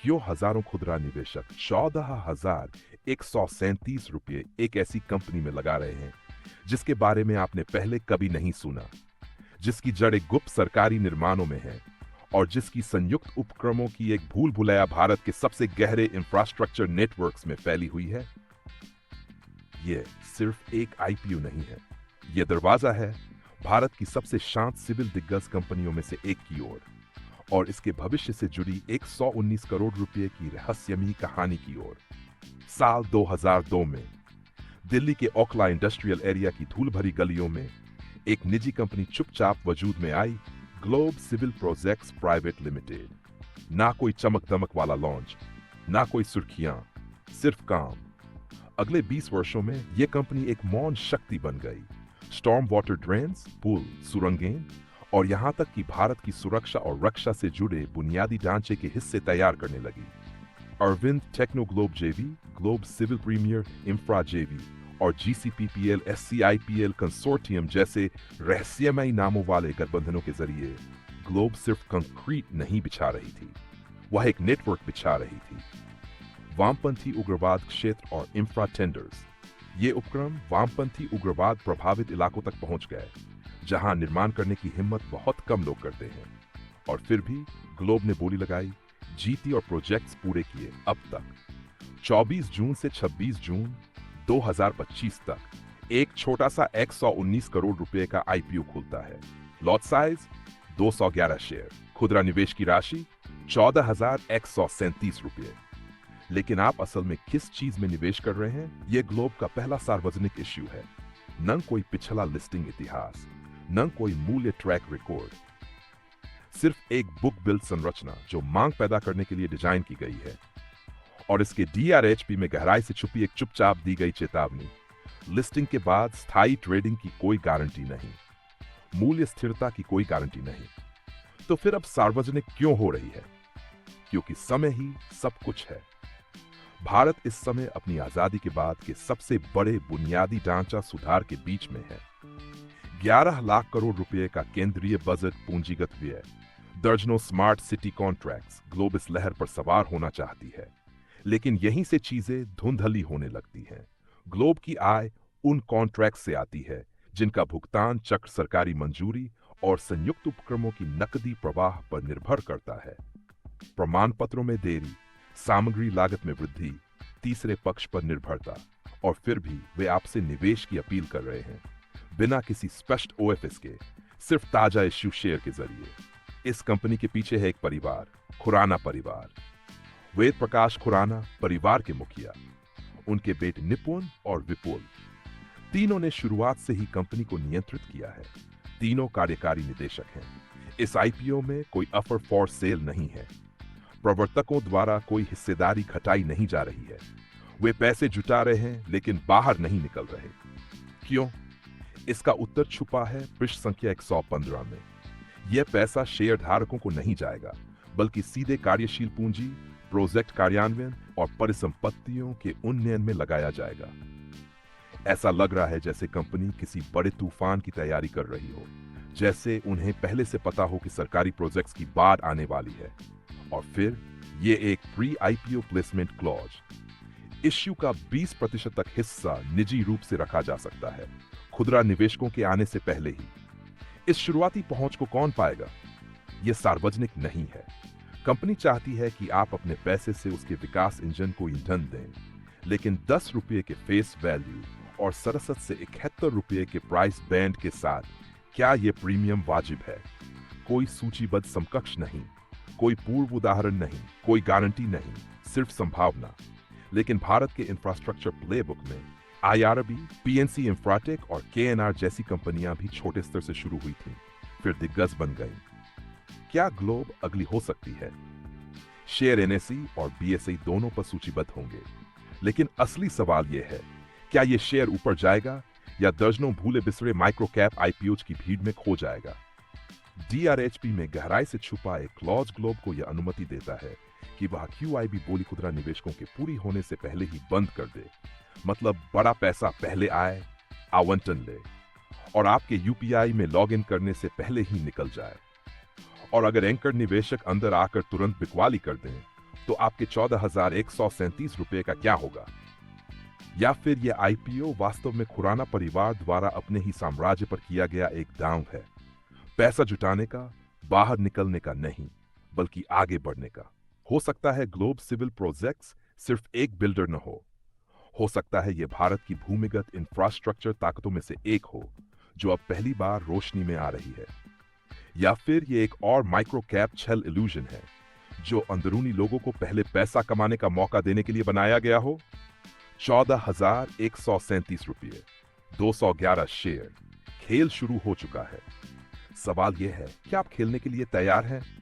क्यों हजारों खुदरा निवेशक 14,137 रुपये एक ऐसी कंपनी में लगा रहे हैं जिसके बारे में आपने पहले कभी नहीं सुना, जिसकी जड़ें गुप्त सरकारी निर्माणों में हैं और जिसकी संयुक्त उपक्रमों की एक भूल भुलैया भारत के सबसे गहरे इंफ्रास्ट्रक्चर नेटवर्क्स में फैली हुई है? यह सिर्फ एक आईपीओ नहीं है, यह दरवाजा है भारत की सबसे शांत सिविल दिग्गज कंपनियों में से एक की ओर और इसके भविष्य से जुड़ी 119 करोड़ रुपए की रहस्यमयी कहानी की ओर। साल 2002 में दिल्ली के ओखला इंडस्ट्रियल एरिया की धूल भरी गलियों में एक निजी कंपनी चुपचाप वजूद में आई, globe civil projects private limited. ना कोई चमक दमक वाला लॉन्च, ना कोई सुर्खियां, सिर्फ काम। अगले 20 वर्षों में यह कंपनी एक मौन शक्ति बन गई। स्टॉर्म वाटर ड्रेन्स, पुल, सुरंगें और यहां तक कि भारत की सुरक्षा और रक्षा से जुड़े बुनियादी ढांचे के हिस्से तैयार करने लगी। अरविंद टेक्नो ग्लोब जेवी, ग्लोब सिविल प्रीमियर इंफ्रा जेवी और जीसीपीपीएल एससीआईपीएल कंसोर्टियम जैसे रहस्यमयी नामों वाले गठबंधनों के जरिए ग्लोब सिर्फ कंक्रीट नहीं बिछा रही थी, वह एक नेटवर्क बिछा रही थी। वामपंथी उग्रवाद क्षेत्र और इंफ्रा टेंडर्स, ये उपक्रम वामपंथी उग्रवाद प्रभावित इलाकों तक पहुंच गए जहां निर्माण करने की हिम्मत बहुत कम लोग करते हैं। और फिर भी ग्लोब ने बोली लगाई, जीती और प्रोजेक्ट्स पूरे किए। अब तक 24 जून से 26 जून 2025 तक एक छोटा सा 119 करोड़ रुपए का आईपीओ खुलता है। लॉट साइज 211 शेयर, खुदरा निवेश की राशि 14,137 रुपये। लेकिन आप असल में किस चीज में निवेश कर रहे हैं? यह ग्लोब का पहला सार्वजनिक इश्यू है। न कोई पिछला लिस्टिंग इतिहास, न कोई मूल्य ट्रैक रिकॉर्ड, सिर्फ एक बुक बिल्ड संरचना जो मांग पैदा करने के लिए डिजाइन की गई है। और इसके डीआरएचपी में गहराई से छुपी एक चुपचाप दी गई चेतावनी, लिस्टिंग के बाद स्थायी ट्रेडिंग की कोई गारंटी नहीं, मूल्य स्थिरता की कोई गारंटी नहीं। तो फिर अब सार्वजनिक क्यों हो रही है? क्योंकि समय ही सब कुछ है। भारत इस समय अपनी आजादी के बाद के सबसे बड़े बुनियादी ढांचा सुधार के बीच में है। 11 लाख करोड़ रुपए का केंद्रीय बजट पूंजीगत व्यय, दर्जनों स्मार्ट सिटी कॉन्ट्रैक्ट्स, ग्लोब इस लहर पर सवार होना चाहती है। लेकिन यहीं से चीजें धुंधली होने लगती हैं। ग्लोब की आय उन कॉन्ट्रैक्ट से आती है जिनका भुगतान चक्र सरकारी मंजूरी और संयुक्त उपक्रमों की नकदी प्रवाह पर निर्भर करता है। प्रमाण पत्रों में देरी, सामग्री लागत में वृद्धि, तीसरे पक्ष पर निर्भरता, और फिर भी वे आपसे निवेश की अपील कर रहे हैं बिना किसी स्पष्ट ओएफएस के, सिर्फ ताजा इश्यू शेयर के जरिए। इस कंपनी के पीछे है एक परिवार, खुराना परिवार। वेद प्रकाश खुराना परिवार के मुखिया, उनके बेटे निपुण और विपुल, तीनों ने शुरुआत से ही कंपनी को नियंत्रित किया है। तीनों कार्यकारी निदेशक हैं। इस आईपीओ में कोई ऑफर फॉर सेल नहीं है। प्रवर्तकों द्वारा कोई हिस्सेदारी घटाई नहीं जा रही है। वे पैसे जुटा रहे हैं लेकिन बाहर नहीं निकल रहे। क्यों? इसका उत्तर छुपा है पृष्ठ संख्या 115 में। यह पैसा शेयर धारकों को नहीं जाएगा, बल्कि सीधे कार्यशील पूंजी, प्रोजेक्ट कार्यान्वयन और परिसंपत्तियों के उन्नयन में लगाया जाएगा। ऐसा लग रहा है जैसे कंपनी किसी बड़े तूफान की तैयारी कर रही हो, जैसे उन्हें पहले से पता हो कि सरकारी प्रोजेक्ट्स की बाढ़ आने वाली है। और फिर ये एक pre IPO placement clause. Issue का 20% तक हिस्सा निजी रूप से रखा जा सकता है, खुदरा निवेशकों के आने से पहले ही। इस शुरुआती पहुंच को कौन पाएगा? यह सार्वजनिक नहीं है। कंपनी चाहती है कि आप अपने पैसे से उसके विकास इंजन को ईंधन दें, लेकिन 10 रुपये के फेस वैल्यू और सरसत से 71 रुपये के प्राइस बैंड के साथ क्या यह प्रीमियम वाजिब है? कोई सूचीबद्ध समकक्ष नहीं, कोई पूर्व उदाहरण नहीं, कोई गारंटी नहीं, सिर्फ संभावना। लेकिन भारत के इंफ्रास्ट्रक्चर प्लेबुक में आईआरबी, पीएनसी इंफ्राटेक और केएनआर जैसी कंपनियां भी छोटे स्तर से शुरू हुई थीं, फिर दिग्गज बन गईं। क्या ग्लोब अगली हो सकती है? शेयर एनएसई और बीएसई दोनों पर सूचीबद्ध होंगे, लेकिन असली सवाल यह है, क्या यह शेयर ऊपर जाएगा या दर्जनों भूले बिसरे माइक्रो कैप आईपीओज की भीड़ में खो जाएगा? डीआरएचपी में गहराई से छुपा एक क्लॉज ग्लोब को यह अनुमति देता है कि वह क्यूआईबी बोली खुदरा निवेशकों के पूरी होने से पहले ही बंद कर दे। मतलब बड़ा पैसा पहले आए, आवंटन ले, और आपके यूपीआई में लॉगिन करने से पहले ही निकल जाए। और अगर एंकर निवेशक अंदर आकर तुरंत बिकवाली कर दें, तो आपके 14,137 रुपए का क्या होगा? या फिर यह आईपीओ वास्तव में खुराना परिवार द्वारा अपने ही साम्राज्य पर किया गया एक दांव है, पैसा जुटाने का, बाहर निकलने का नहीं, बल्कि आगे बढ़ने का। हो सकता है ग्लोब सिविल प्रोजेक्ट्स सिर्फ एक बिल्डर न हो सकता है यह भारत की भूमिगत इंफ्रास्ट्रक्चर ताकतों में से एक हो, जो अब पहली बार रोशनी में आ रही है। या फिर यह एक और माइक्रो कैप छल इल्यूजन है, जो अंदरूनी लोगों को पहले पैसा कमाने का मौका देने के लिए बनाया गया हो। 14,137 रुपये, 211 शेयर। खेल शुरू हो चुका है। सवाल यह है कि आप खेलने के लिए तैयार हैं?